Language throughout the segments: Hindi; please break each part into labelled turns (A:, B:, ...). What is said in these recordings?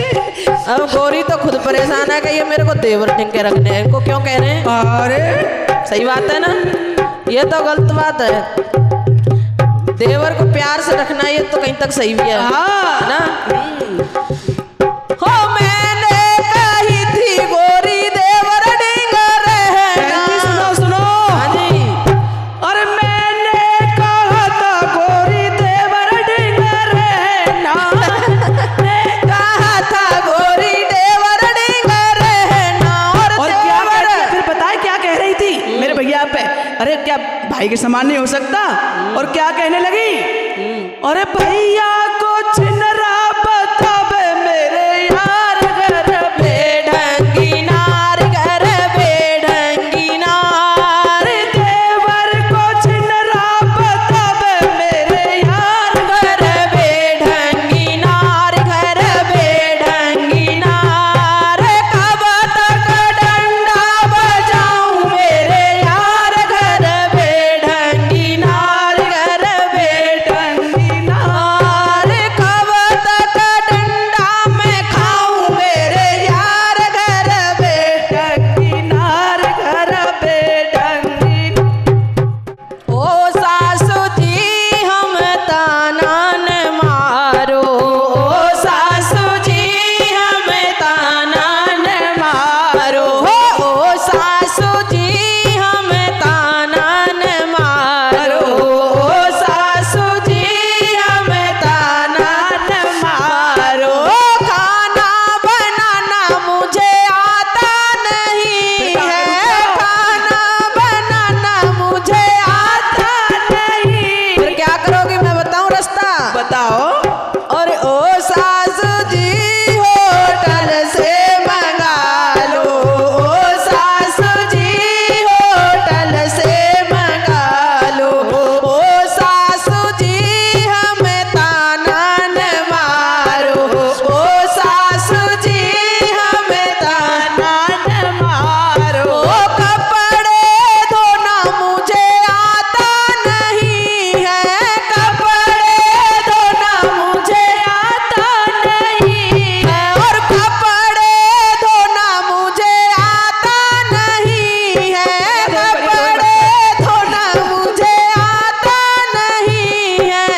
A: अब गौरी तो खुद परेशान है कि ये मेरे को देवर टिंके रखने हैं, इनको क्यों कह रहे हैं?
B: अरे
A: सही बात है ना, ये तो गलत बात है। देवर को प्यार से रखना ये तो कहीं तक सही भी है ना। हो मैंने कही थी गोरी देवर टिंगर रहना।
B: सुनो सुनो।
A: हाँ जी।
B: अरे मैंने कहा था गोरी देवर टिंगर रहना।
A: कहा था गोरी देवर टिंगर रहना।
B: और क्या कह रही, फिर बताए क्या कह रही थी मेरे भैया पे? अरे क्या भाई के समान नहीं हो सकता? और क्या कहने लगी? अरे भैया को छिनरा बतावे मेरे यार घर
A: बेढंगी नार घर बेढंगी नार।
B: देवर को छिनरा बतावे मेरे यार
A: घर बेढंगी नार घर बेढंगी नार। कब तक डंडा बजाऊं मेरे यार घर बेढंगी नार घर बेढंगी नार। कब तक डंडा मैं खाऊं मेरे यार घर बेढंगी
B: नार घर बेढंगी।
A: ओ सासू जी हम ताना न मारो। ओ सासू जी हम ताना न मारो। ओ सासू जी हम ताना न मारो। ओ सासू जी हम ताना न मारो। खाना बनाना मुझे आता नहीं है। खाना बनाना मुझे आता नहीं। फिर क्या करोगी मैं बताऊं रास्ता?
B: बताओ।
A: और ओ सासू जी होटल से मंगा लो। ओ सासू जी होटल से मंगा लो। ओ सासू जी हमें ताना न मारो। ओ सासू जी हमें ताना न मारो। कपड़े धोना मुझे आता नहीं है। कपड़े धोना मुझे आता नहीं है। और कपड़े धोना मुझे आता नहीं है। कपड़े धोना मुझे आता नहीं है।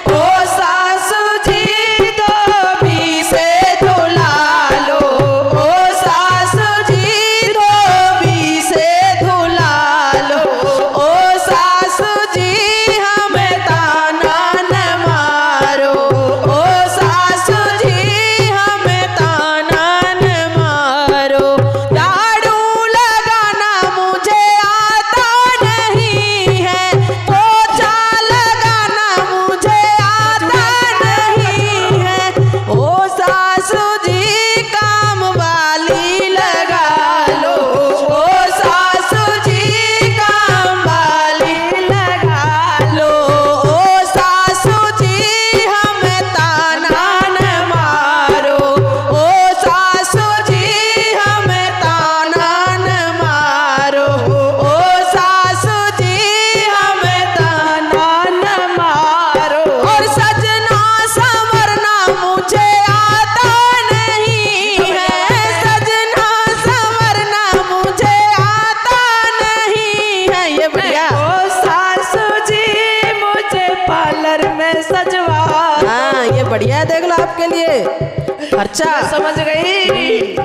A: ओ सासू जी धोबी से धुला लो। ओ सासू जी धोबी से धुला लो। ओ सासू जी हमें ताना न मारो। ओ सासू जी हमें ताना न मारो। झाड़ू लगाना मुझे आता नहीं है। पोछा लगाना मुझे आता नहीं है। ओ सासू जी काम वाली लगा लो। ओ सासू जी काम वाली लगा लो। ओ सासू जी हमें ताना न मारो। ओ सासू जी हमें ताना न मारो। ओ सासू जी हमें ताना न मारो। और सजना संवरना मुझे आता नहीं है। सजना संवरना मुझे आता नहीं है। ये बढ़िया।
B: ओ सासू जी मुझे पार्लर में सजवा।
A: हाँ ये बढ़िया है, देख लो आपके लिए खर्चा।
B: समझ गई।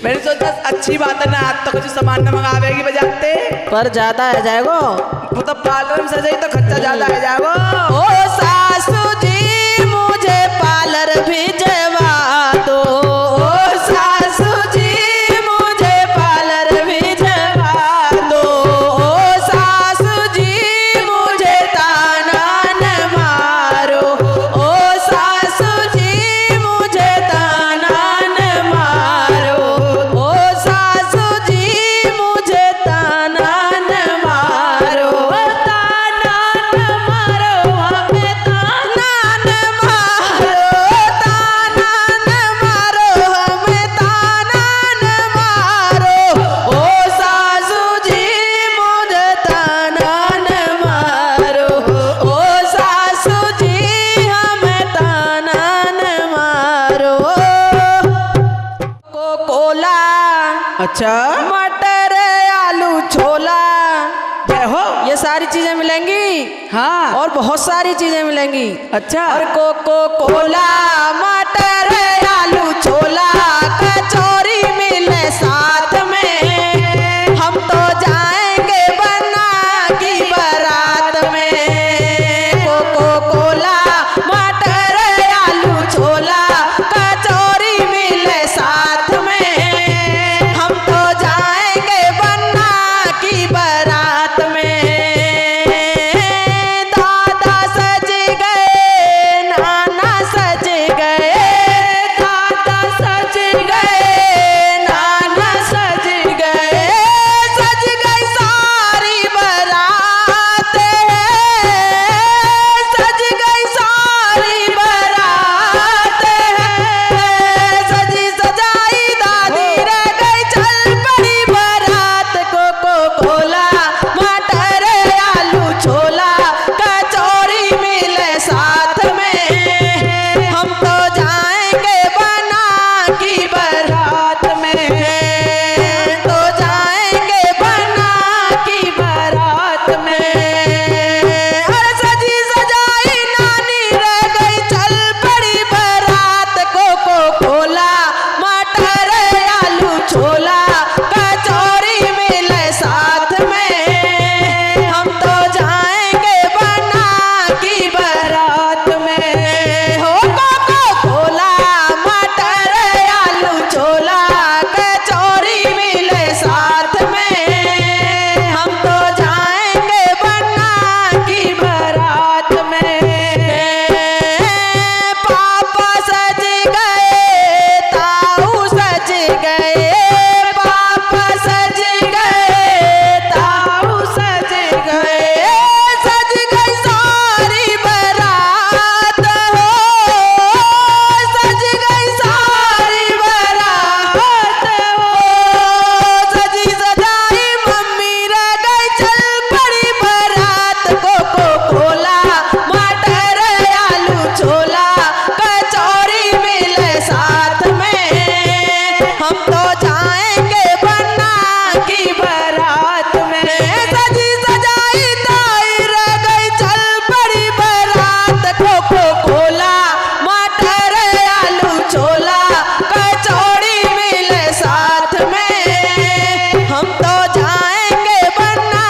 B: मैंने सोचा अच्छी बात है ना, आज तो कुछ सामान न मंगावेगी बजाते।
A: पर ज्यादा आ जाएगा।
B: वो तो पार्लर में सजाई तो खर्चा ज्यादा आ जाएगा।
A: ओ सासू जी मुझे पार्लर भिजवा दो। ओ सासू जी मुझे पार्लर भिजवा दो। ओ सासू जी मुझे ताना न मारो। ओ सासू जी मुझे ताना न मारो। ओ सासू जी मुझे ताना न मारो। ताना न मारो हमें ताना न मारो। ताना न मारो
B: अच्छा,
A: मटर आलू छोला,
B: जय हो।
A: ये सारी चीजें मिलेंगी।
B: हाँ,
A: और बहुत सारी चीजें मिलेंगी।
B: अच्छा,
A: और कोको कोला, मटर आलू छोला, कचौरी मिले साथ में, हम तो जाएंगे बना की बारात में। कोको कोला, मटर आलू छोला, कचौरी मिले साथ में, हम तो जाएंगे बना की बारात में। दादा सज गए, नाना सज गए, दादा सज गए, नाना सज गए, सज गई सारी बारात, सज गई सारी बारात, सजी सजाई दादी रह गई चल पड़ी बारात। कोको कोला, मटर आलू छोला, कचौरी मिले साथ में, हम तो जाएंगे बना की बारात में, तो जाएंगे बना की बारात में। अरे सजी सजाई नानी रह गई चल पड़ी बारात। कोको कोला, मटर आलू छोला, कचौरी मिले साथ में, हम तो जाएंगे बना की बारात में। हो कोको कोला, मटर आलू छोला, कचौरी मिले साथ में, हम तो जाएंगे बना की बारात में। पापा सज गए, ताऊ सज गए, पापा सज गए, ताऊ सज गए, सज गई सारी बारात हो, सज गई सारी बारात हो, सजी सजाई मम्मी रह गई चल पड़ी बारात। कोको कोला, मटर आलू छोला, कचौरी मिले साथ में, हम तो जाएंगे बना की बारात में। सजी सजाई ताई रह गई चल पड़ी बारात। कोको कोला, मटर आलू छोला, कचौड़ी मिले साथ में, हम तो जाएंगे बना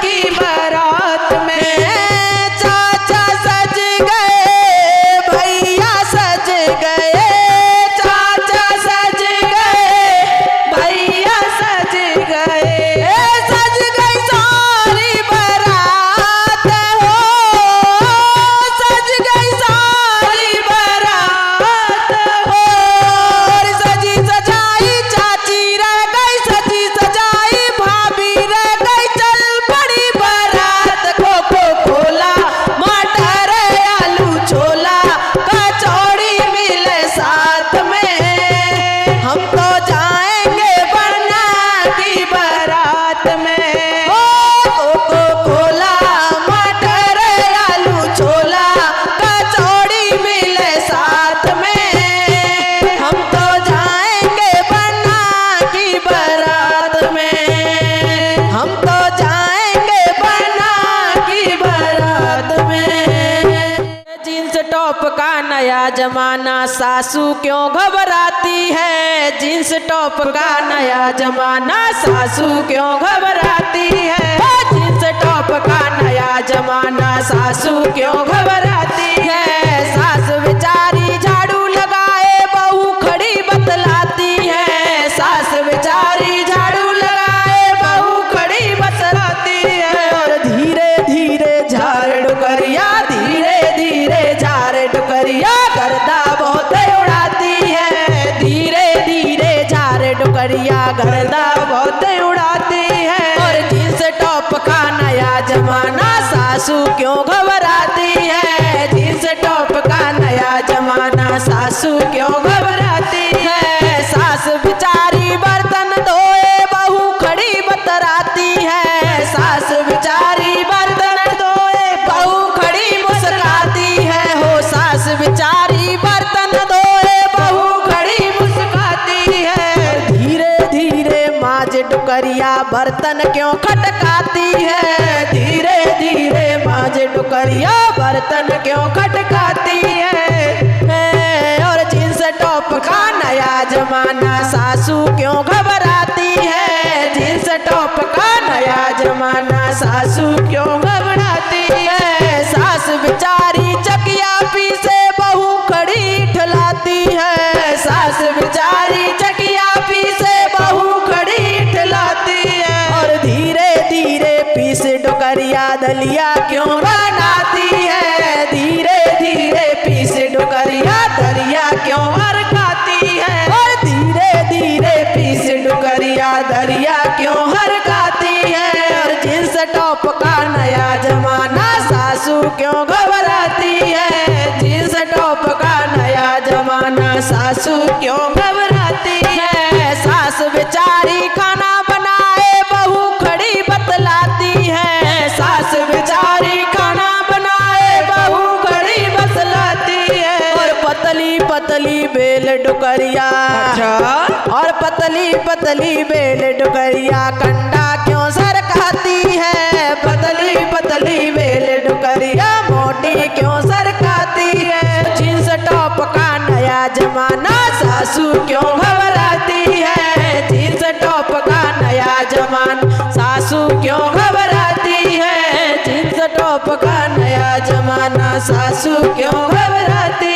A: की बारात में। चाचा सज गए, भैया सज गए, चाचा सज गए, भैया सज गए, सज गई सारी बारात हो, सज गई सारी बारात हो। और सजी सजाई चाची रह गई, सजी सजाई भाभी रह गई चल पड़ी बारात। कोको कोला, मटर आलू छोला, कचौड़ी मिले साथ में, हम तो जाएंगे बना की बारात में। ओ कोको कोला, मटर आलू छोला, कचौड़ी मिले साथ में, हम तो जाएंगे बना की बारात में, हम तो जाएंगे बना की बारात में। जींस टॉप का नया जमाना, सासू क्यों घबराती है, जींस टॉप का नया जमाना, सासू क्यों घबराती है, जींस टॉप का नया जमाना, सासू क्यों घबराती है। सास बेचारी झाड़ू लगाए, बहू खड़ी बतलाती है, सास बेचारी झाड़ू लगाए, बहू खड़ी बतलाती है। और धीरे धीरे झाड़ डुकरिया, धीरे धीरे झाड़ डुकरिया, गर्दा बहुत उड़ाती है, धीरे धीरे झाड़ डुकरिया, गर्दा बहुत उड़ाती है। और जींस टॉप का नया जमाना, सासू क्यों घबराती है, जींस टॉप का नया जमाना, सासू क्यों घबराती है। सास बेचारी बर्तन धोए, बहू खड़ी बतराती है, सास बेचारी बर्तन धोए, बहू खड़ी मुस्काती है, हो सास बेचारी बर्तन धोए, बहू खड़ी मुस्काती है। धीरे धीरे डुकरिया बर्तन क्यों खटकाती है, धीरे धीरे मांझे डुकरिया बर्तन क्यों खटकाती है। और जींस टॉप का नया जमाना सासू क्यों घबराती है, जींस टॉप का नया जमाना सासू क्यों घबराती है। सास बेचारी चकिया पीसे बहू खड़ी ठलाती है, सास बेचारी चकिया पीसे बहू खड़ी ठलाती है। और धीरे धीरे पीस डुकरिया दलिया क्यों बनाती है, धीरे धीरे पीस डुकरिया दलिया क्यों हरकाती है। और धीरे धीरे पीस डुकरिया दलिया क्यों हरकाती है। और जींस टॉप का नया जमाना सासू क्यों घबराती है, जींस टॉप का नया जमाना सासू क्यों घबराती है। सास बेचारी खाना बनाए बहू खड़ी बतलाती है, सास बेचारी खाना बनाए बहू खड़ी बतलाती है। और पतली पतली बेल डुकरिया, और पतली पतली बेल डुकरिया कंडा क्यों सरकाती है, पतली पतली बेल डुकरिया मोटी क्यों सरकाती है। जींस टॉप का नया जमाना सासू क्यों घबराती है, जींस टॉप का नया जमाना सासू क्यों घबराती है, जींस टॉप का नया जमाना सासू क्यों घबराती